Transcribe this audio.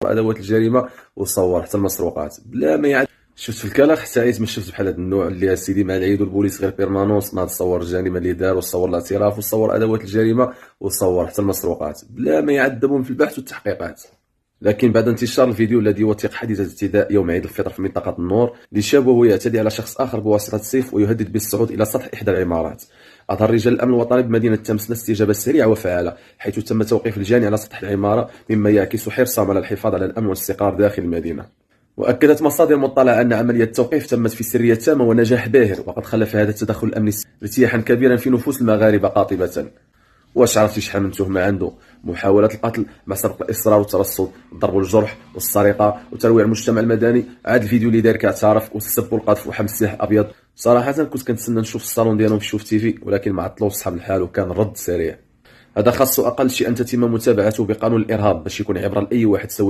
ادوات الجريمه وصور حتى المسروقات بلا ما يعد. شفت في الكلاخ حتى عيت ما شفت بحال هذا النوع اللي سيدي مع العيد والبوليس غير بيرمانونس ما تصور الجريمه اللي دار وصور الاعتراف وصور ادوات الجريمه وصور حتى المسروقات بلا ما يعذبون في البحث والتحقيقات. لكن بعد انتشار الفيديو الذي يوثق حادثه اعتداء يوم عيد الفطر في منطقه النور لشاب وهو يعتدي على شخص اخر بواسطه السيف ويهدد بالصعود الى سطح احدى العمارات، أظهر رجال الأمن الوطني بمدينة تمسنا استجابة سريعة وفعالة، حيث تم توقيف الجاني على سطح العمارة مما يعكس حرصهم على الحفاظ على الأمن والاستقرار داخل المدينة. وأكدت مصادر مطلعة أن عملية التوقيف تمت في سرية تامة ونجاح باهر، وقد خلف هذا التدخل الأمني ارتياحا كبيرا في نفوس المغاربة قاطبة. واش عرفتي شحال من تهمه عنده؟ محاوله القتل مع سبق الاصرار والترصد، الضرب والجرح والسرقه وترويع المجتمع المدني. عاد الفيديو اللي داير كاعترف والسب والقذف وحمل السلاح الابيض. صراحه كنت كنتسنى نشوف الصالون ديالهم في شوف تيفي، ولكن ما عطلوش صحاب الحال وكان الرد سريع. هذا خاصو اقل شيء ان تتم متابعته بقانون الارهاب باش يكون عبره لاي واحد سوى